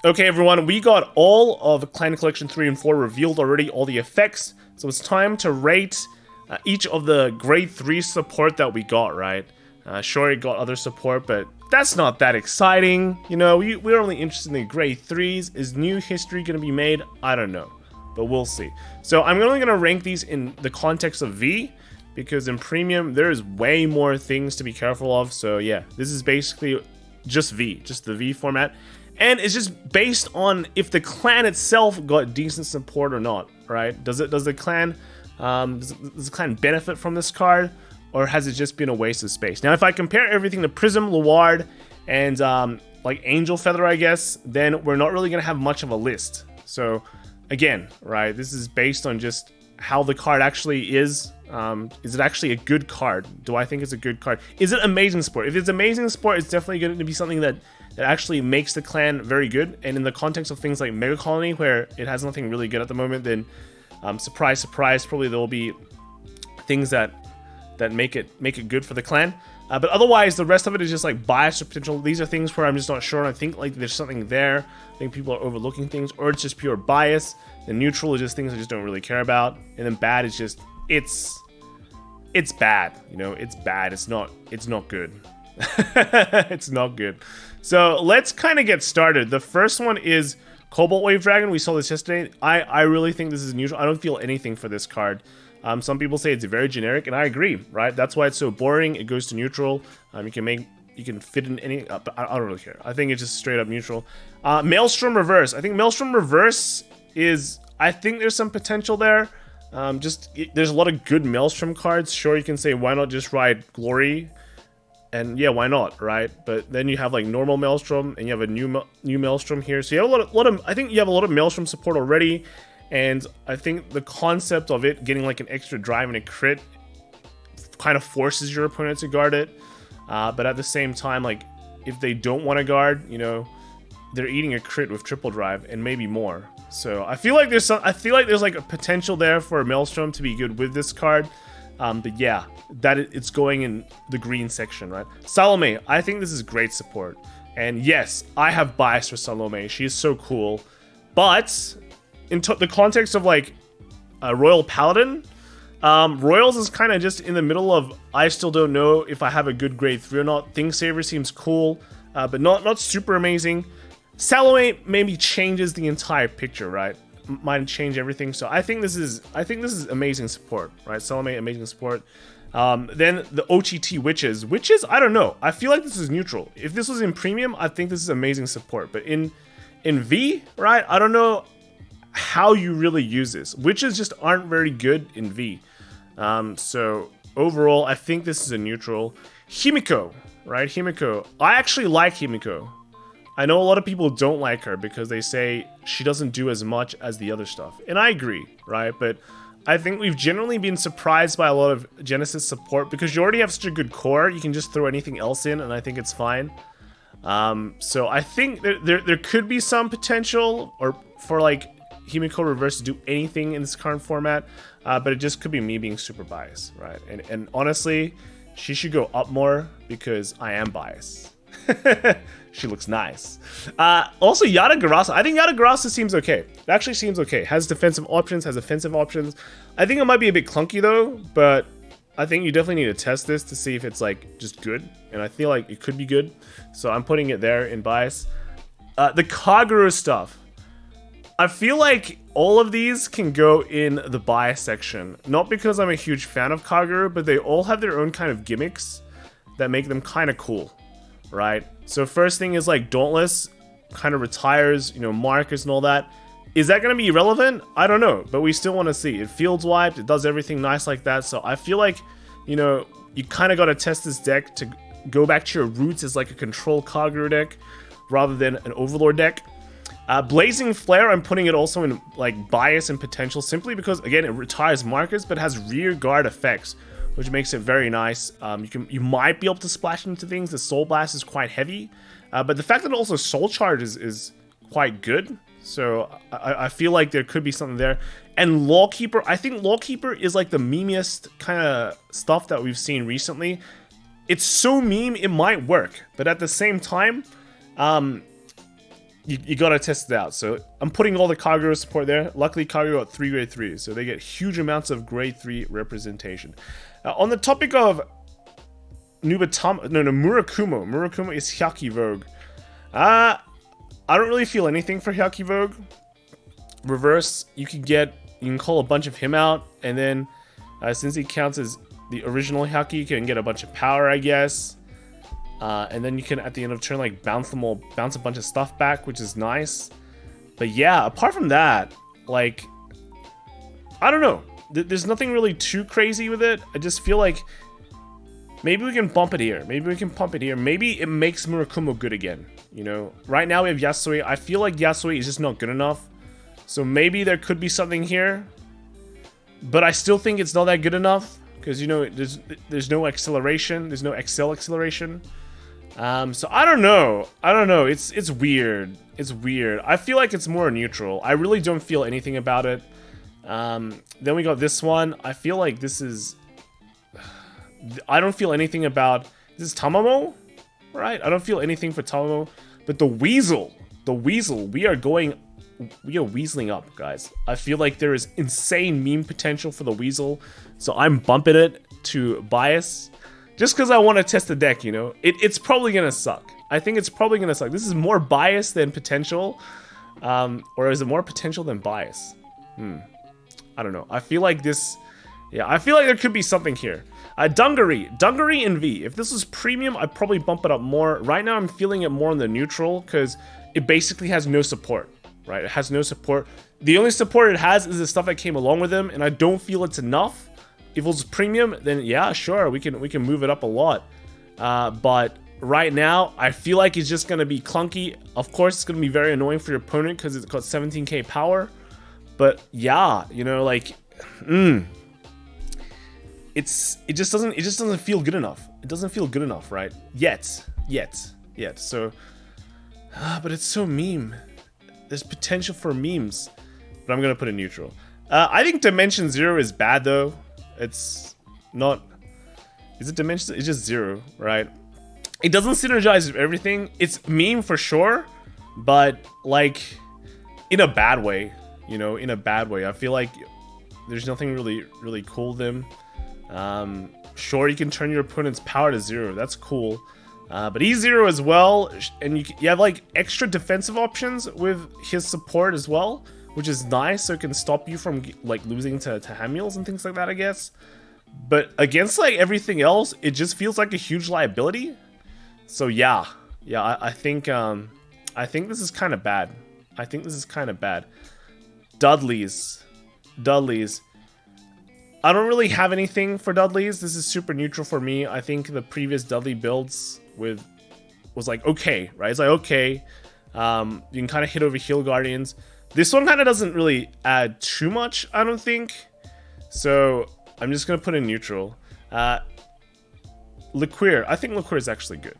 Okay, everyone, we got all of Clan Collection 3 and 4 revealed already, all the effects. So it's time to rate each of the grade 3 support that we got, right? Sure, it got other support, but that's not that exciting. You know, we're only interested in the grade 3s. Is new history going to be made? I don't know, but we'll see. So I'm only going to rank these in the context of V, because in Premium, there's way more things to be careful of. So yeah, this is basically just V, just the V format. And it's just based on if the clan itself got decent support or not, right? Does the clan benefit from this card, or has it just been a waste of space? Now, if I compare everything to Prism, Luard, and like Angel Feather, I guess, then we're not really gonna have much of a list. So again, right, this is based on just how the card actually is. Is it actually a good card? Do I think it's a good card? Is it amazing support? If it's amazing support, it's definitely going to be something that actually makes the clan very good. And in the context of things like Mega Colony, where it has nothing really good at the moment, then surprise, surprise, probably there will be things that make it good for the clan. But otherwise, the rest of it is just like bias or potential. These are things where I'm just not sure. And I think like there's something there. I think people are overlooking things, or it's just pure bias. The neutral is just things I just don't really care about. And then bad is just it's bad. You know, it's bad. It's not good. It's not good. So let's kind of get started. The first one is Cobalt Wave Dragon. We saw this yesterday. I really think this is neutral. I don't feel anything for this card. Some people say it's very generic, and I agree, right? That's why it's so boring. It goes to neutral. You can fit in any, but I don't really care. I think it's just straight up neutral. Maelstrom Reverse. I think Maelstrom Reverse is, I think there's some potential there. There's a lot of good Maelstrom cards. Sure, you can say, why not just ride Glory? And yeah, why not, right? But then you have like normal Maelstrom, and you have a new Maelstrom here. So you have a lot of I think you have a lot of Maelstrom support already. And I think the concept of it getting like an extra drive and a crit kind of forces your opponent to guard it. But at the same time, like if they don't want to guard, you know, they're eating a crit with triple drive and maybe more. So I feel like there's like a potential there for Maelstrom to be good with this card. But yeah, it's going in the green section, right? Salome, I think this is great support. And yes, I have bias for Salome. She is so cool. But in the context of like a Royal Paladin, Royals is kind of just in the middle of, I still don't know if I have a good grade 3 or not. Thingsaver seems cool, but not super amazing. Salome maybe changes the entire picture, right? Might change everything. So I think this is amazing support, right? Salome, amazing support. Then the OTT Witches, I don't know. I feel like this is neutral. If this was in Premium, I think this is amazing support. But in V, right? I don't know how you really use this. Witches just aren't very good in V. So overall, I think this is a neutral. Himiko, right? Himiko. I actually like Himiko. I know a lot of people don't like her because they say she doesn't do as much as the other stuff. And I agree, right? But I think we've generally been surprised by a lot of Genesis support because you already have such a good core. You can just throw anything else in and I think it's fine. So I think there could be some potential or for like Himiko Reverse to do anything in this current format. But it just could be me being super biased, right? And honestly, she should go up more because I am biased. She looks nice. Also, Yata-Garasa. I think Yata-Garasa seems okay. It actually seems okay. Has defensive options, has offensive options. I think it might be a bit clunky though, but I think you definitely need to test this to see if it's like just good. And I feel like it could be good. So I'm putting it there in bias. The Kagero stuff. I feel like all of these can go in the bias section. Not because I'm a huge fan of Kagero, but they all have their own kind of gimmicks that make them kind of cool. Right? So first thing is like Dauntless kind of retires, you know, markers and all that. Is that going to be relevant? I don't know, but we still want to see. It fields wiped, it does everything nice like that. So I feel like, you know, you kind of got to test this deck to go back to your roots as like a control Kagero deck rather than an Overlord deck. Blazing Flare, I'm putting it also in like bias and potential simply because, again, it retires markers but has rear guard effects, which makes it very nice. You might be able to splash into things. The Soul Blast is quite heavy, but the fact that it also Soul Charge is quite good. So I feel like there could be something there. And Lawkeeper, I think Lawkeeper is like the memeiest kind of stuff that we've seen recently. It's so meme, it might work, but at the same time, you gotta test it out. So I'm putting all the Kagero support there. Luckily, Kagero got 3 grade 3s, so they get huge amounts of grade 3 representation. On the topic of Nubatama, no, Murakumo. Murakumo is Hyaki Vogue. I don't really feel anything for Hyaki Vogue. Reverse, you can call a bunch of him out, and then since he counts as the original Hyaki, you can get a bunch of power, I guess. And then you can, at the end of turn, like bounce a bunch of stuff back, which is nice. But yeah, apart from that, like, I don't know. There's nothing really too crazy with it. I just feel like maybe we can bump it here. Maybe we can pump it here. Maybe it makes Murakumo good again. You know, right now we have Yasui. I feel like Yasui is just not good enough. So maybe there could be something here. But I still think it's not that good enough. Because, you know, there's no acceleration. There's no Excel acceleration. So I don't know. It's weird. It's weird. I feel like it's more neutral. I really don't feel anything about it. Then we got this one. I feel like this is... I don't feel anything about... This is Tamamo? Right? I don't feel anything for Tamamo. But the Weasel, we are weaseling up, guys. I feel like there is insane meme potential for the Weasel. So I'm bumping it to bias. Just because I want to test the deck, you know. It's probably going to suck. I think it's probably going to suck. This is more bias than potential. Or is it more potential than bias? I don't know. I feel like this... Yeah, I feel like there could be something here. Dungaree in V. If this was premium, I'd probably bump it up more. Right now, I'm feeling it more on the neutral because it basically has no support, right? It has no support. The only support it has is the stuff that came along with him, and I don't feel it's enough. If it was premium, then yeah, sure, we can move it up a lot. But right now, I feel like it's just gonna be clunky. Of course, it's gonna be very annoying for your opponent because it's got 17k power. But yeah, you know, like, it just doesn't feel good enough. It doesn't feel good enough, right? Yet. So, but it's so meme. There's potential for memes, but I'm gonna put it neutral. I think Dimension 0 is bad though. It's not. Is it Dimension? It's just 0, right? It doesn't synergize with everything. It's meme for sure, but like in a bad way. You know, in a bad way. I feel like there's nothing really cool with him. Sure, you can turn your opponent's power to 0. That's cool. But he's 0 as well, and you have like extra defensive options with his support as well, which is nice. So it can stop you from like losing to Hamules and things like that, I guess. But against like everything else, it just feels like a huge liability. So yeah, I think this is kind of bad. Dudleys. I don't really have anything for Dudleys. This is super neutral for me. I think the previous Dudley builds was like okay, right? It's like okay. You can kind of hit over Heal Guardians. This one kind of doesn't really add too much, I don't think. So I'm just gonna put in neutral. Liqueur. I think Liqueur is actually good.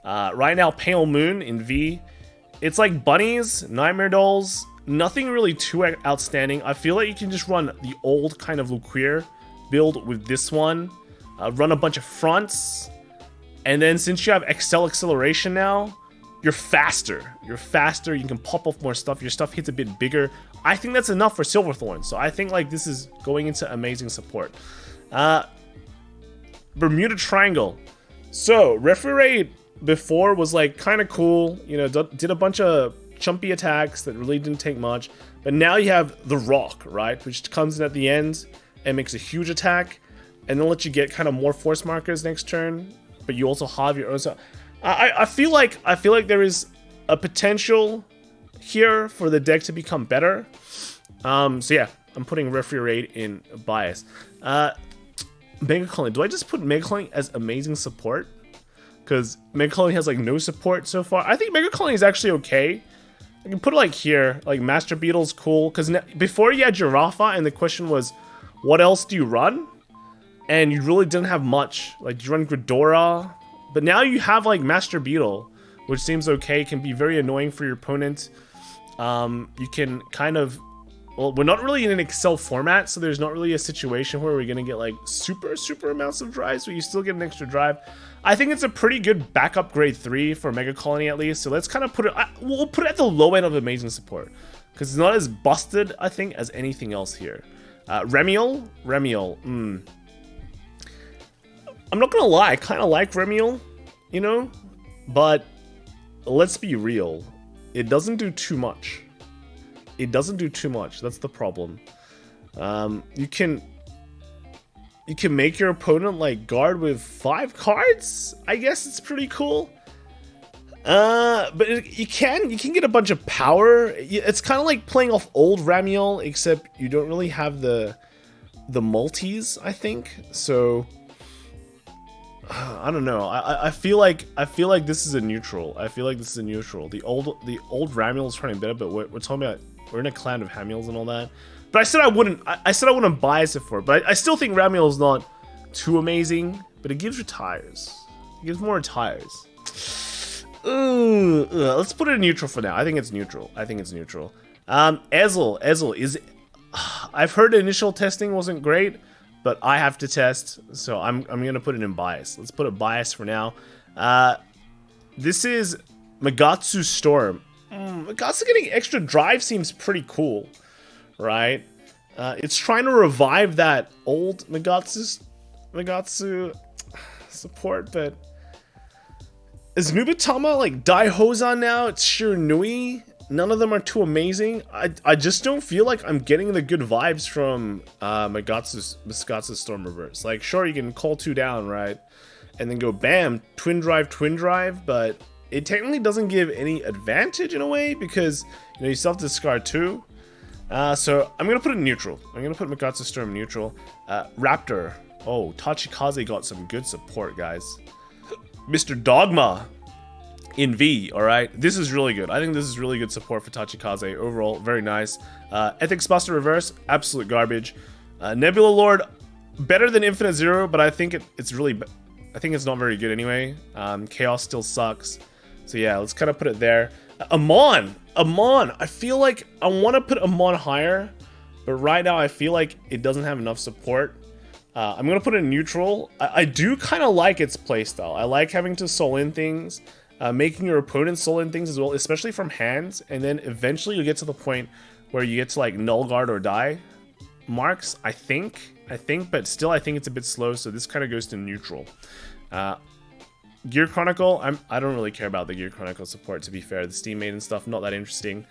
Right now, Pale Moon in V. It's like bunnies, nightmare dolls. Nothing really too outstanding. I feel like you can just run the old kind of Liqueur build with this one. Run a bunch of fronts. And then since you have Excel acceleration now, you're faster. You can pop off more stuff. Your stuff hits a bit bigger. I think that's enough for Silverthorn. So I think like this is going into amazing support. Bermuda Triangle. So referee rate before was like kind of cool. You know, did a bunch of chumpy attacks that really didn't take much. But now you have the Rock, right? Which comes in at the end and makes a huge attack. And then let you get kind of more force markers next turn. But you also have your own. So I feel like there is a potential here for the deck to become better. So yeah, I'm putting referee rate in bias. Mega Colony. Do I just put Mega Colony as amazing support? Because Mega Colony has like no support so far. I think Mega Colony is actually okay. I can put it like here. Like Master Beetle's cool. Because before you had Giraffa and the question was, what else do you run? And you really didn't have much. Like you run Ghidorah. But now you have like Master Beetle, which seems okay. Can be very annoying for your opponent. You can kind of well, we're not really in an Excel format, so there's not really a situation where we're gonna get like super amounts of drives, but you still get an extra drive. I think it's a pretty good backup grade 3 for Mega Colony at least, so let's kind of put it, we'll put it at the low end of amazing support, because it's not as busted, I think, as anything else here. Remiel, I'm not gonna lie, I kind of like Remiel, you know, but let's be real, it doesn't do too much. It doesn't do too much, that's the problem. You can make your opponent like guard with 5 cards. I guess it's pretty cool. But you can get a bunch of power. It's kind of like playing off old Ramiel, except you don't really have the multis, I think. So I don't know. I feel like this is a neutral. The old Ramiel is running better, but we're talking about, we're in a clan of Hamiels and all that. But I said I wouldn't bias it for it. But I still think Ramiel is not too amazing. But it gives retires. It gives more retires. Let's put it in neutral for now. I think it's neutral. Ezel is. I've heard the initial testing wasn't great, but I have to test, so I'm gonna put it in bias. Let's put it bias for now. This is Magatsu Storm. Magatsu getting extra drive seems pretty cool. Right, it's trying to revive that old Magatsu support, but is Nubatama like Dai Hozan now? It's Shiranui. None of them are too amazing. I just don't feel like I'm getting the good vibes from Magatsu Storm Reverse. Like, sure, you can call 2 down, right, and then go bam, twin drive, but it technically doesn't give any advantage in a way, because you know you still have to discard 2. So I'm gonna put it in neutral. I'm gonna put Magatsu Storm neutral. Raptor. Oh, Tachikaze got some good support, guys. Mr. Dogma in V. All right, this is really good. I think this is really good support for Tachikaze overall. Very nice. Ethics Buster Reverse, absolute garbage. Nebula Lord, better than Infinite Zero, but I think it's really. I think it's not very good anyway. Chaos still sucks. So yeah, let's kind of put it there. Amon, I feel like I want to put Amon higher, but right now I feel like it doesn't have enough support. I'm going to put it in neutral. I do kind of like its playstyle. I like having to soul in things, making your opponent soul in things as well, especially from hands, and then eventually you get to the point where you get to like null guard or die marks, I think, but still I think it's a bit slow, so this kind of goes to neutral. Gear Chronicle, I don't really care about the Gear Chronicle support, to be fair. The Steam Maiden stuff, not that interesting.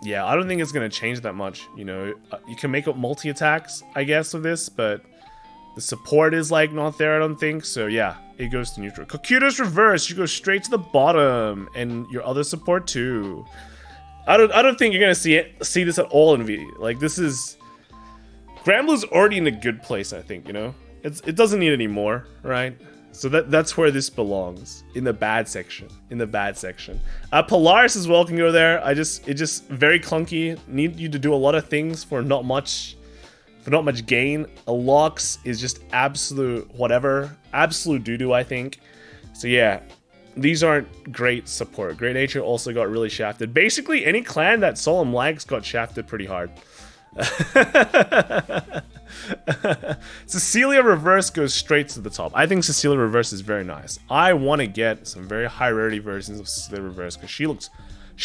Yeah, I don't think it's going to change that much. You know, you can make up multi-attacks, I guess, with this, but the support is, like, not there, I don't think. So, yeah, it goes to neutral. Kokuta's Reverse, you go straight to the bottom, and your other support, too. I don't think you're going to see this at all in V. Like, this is... Granblue's already in a good place, I think, you know? It doesn't need any more, right? So that's where this belongs, in the bad section. Polaris as well can go there. It's just very clunky. Need you to do a lot of things for not much gain. A Lux is just absolute whatever, absolute doo-doo, I think. So yeah, these aren't great support. Great Nature also got really shafted. Basically, any clan that Solemn likes got shafted pretty hard. Cecilia Reverse goes straight to the top. I think Cecilia Reverse is very nice. I want to get some very high rarity versions of Cecilia Reverse because she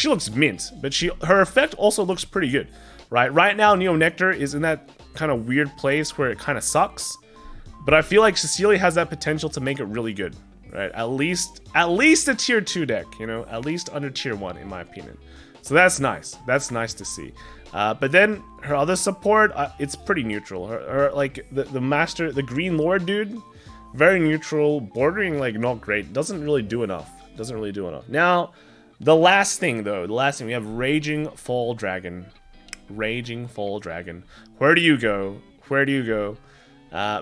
looks mint, but her effect also looks pretty good. Right now Neo Nectar is in that kind of weird place where it kind of sucks, but I feel like Cecilia has that potential to make it really good. Right? At least a tier 2 deck, you know, at least under tier 1 in my opinion. So that's nice. That's nice to see. But then her other support, it's pretty neutral. Her like the master, the Green Lord dude, very neutral, bordering like not great. Doesn't really do enough. Now, the last thing we have Raging Fall Dragon. Where do you go?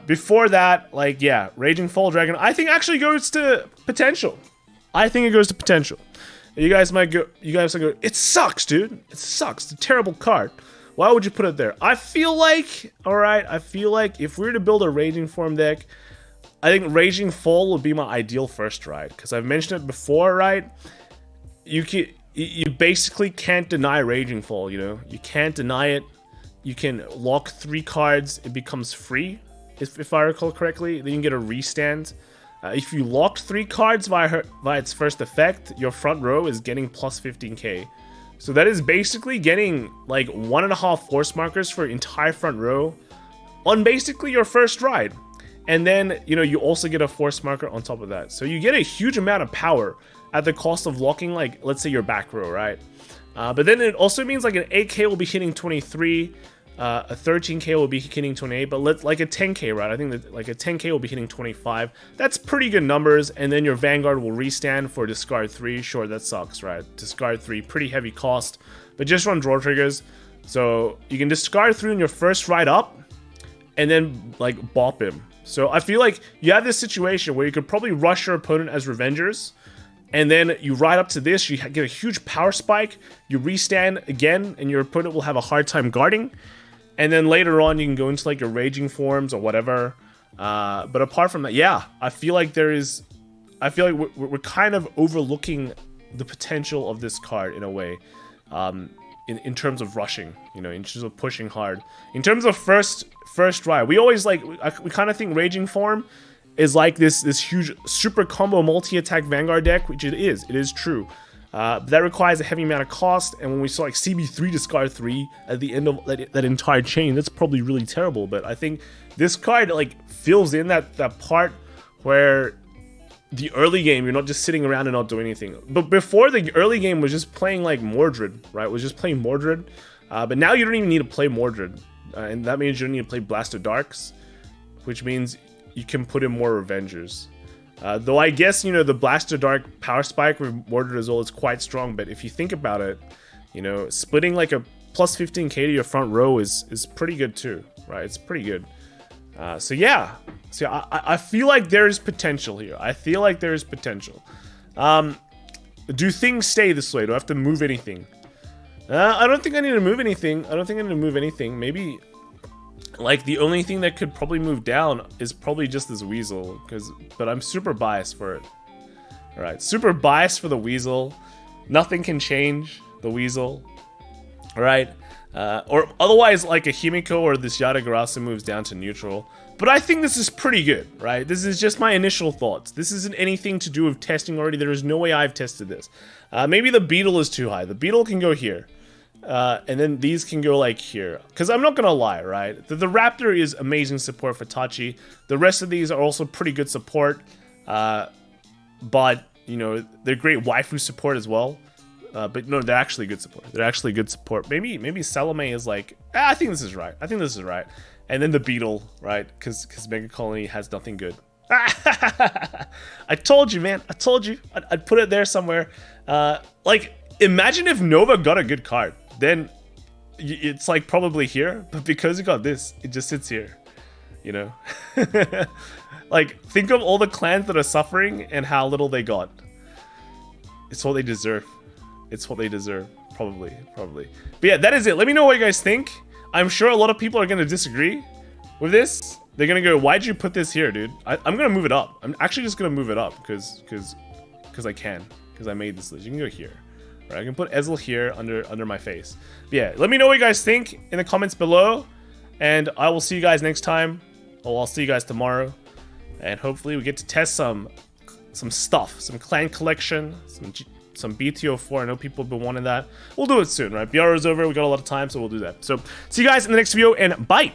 Before that, like yeah, Raging Fall Dragon. I think actually goes to potential. You guys might go, it sucks, dude. It sucks. It's a terrible card. Why would you put it there? I feel like if we were to build a Raging form deck, I think Raging Fall would be my ideal first ride. Because I've mentioned it before, right? You you basically can't deny Raging Fall, you know? You can't deny it. You can lock 3 cards, it becomes free, if I recall correctly. Then you can get a restand. If you locked 3 cards via its first effect, your front row is getting plus 15k. So that is basically getting like 1.5 force markers for entire front row on basically your first ride. And then, you know, you also get a force marker on top of that. So you get a huge amount of power at the cost of locking, like, let's say your back row, right? But then it also means like an 8k will be hitting 23, a 13k will be hitting 28, but like a 10k, right? I think that like a 10k will be hitting 25. That's pretty good numbers. And then your Vanguard will restand for discard 3. Sure, that sucks, right? Discard 3, pretty heavy cost, but just run draw triggers. So you can discard 3 in your first ride up and then like bop him. So I feel like you have this situation where you could probably rush your opponent as Revengers, and then you ride up to this, you get a huge power spike, you restand again, and your opponent will have a hard time guarding. And then later on, you can go into like your Raging Forms or whatever. But apart from that, yeah, I feel like we're kind of overlooking the potential of this card in a way. In terms of rushing, you know, in terms of pushing hard. In terms of first ride, we always like, we kind of think Raging Form is like this huge super combo multi-attack Vanguard deck, which it is true. But that requires a heavy amount of cost, and when we saw like CB3 discard 3 at the end of that entire chain, that's probably really terrible. But I think this card like fills in that part where the early game, you're not just sitting around and not doing anything. But before, the early game was just playing like Mordred, right? Was just playing Mordred. But now you don't even need to play Mordred. And that means you don't need to play Blaster Darks, which means you can put in more Revengers. Though I guess, you know, the Blaster Dark power spike with Mordred as well is quite strong. But if you think about it, you know, splitting like a plus 15k to your front row is pretty good too, right? It's pretty good. So yeah, I feel like there's potential here. I feel like there's potential. Do things stay this way? Do I have to move anything? I don't think I need to move anything. Maybe, like, the only thing that could probably move down is probably just this Weasel, but I'm super biased for it. All right, super biased for the Weasel. Nothing can change the Weasel. All right. Or otherwise, like a Himiko or this Yatagarasu moves down to neutral. But I think this is pretty good, right? This is just my initial thoughts. This isn't anything to do with testing already. There is no way I've tested this. Maybe the Beetle is too high. The Beetle can go here. And then these can go like here. Because I'm not going to lie, right? The Raptor is amazing support for Tachi. The rest of these are also pretty good support. But, you know, they're great waifu support as well. But no, they're actually good support. Maybe Salome is like, I think this is right. And then the Beetle, right? Because Mega Colony has nothing good. I told you, man. I told you. I'd put it there somewhere. Like, imagine if Nova got a good card. Then it's like probably here. But because it got this, it just sits here. You know? Like, think of all the clans that are suffering and how little they got. It's what they deserve. Probably. But yeah, that is it. Let me know what you guys think. I'm sure a lot of people are going to disagree with this. They're going to go, why'd you put this here, dude? I'm going to move it up. I'm actually just going to move it up because I can. Because I made this list. You can go here. Right? I can put Ezel here under my face. But yeah, let me know what you guys think in the comments below. And I will see you guys next time. Or I'll see you guys tomorrow. And hopefully we get to test some stuff. Some clan collection. Some BTO4. I know people have been wanting that. We'll do it soon, right? BR is over. We got a lot of time, so we'll do that. So, see you guys in the next video, and bye!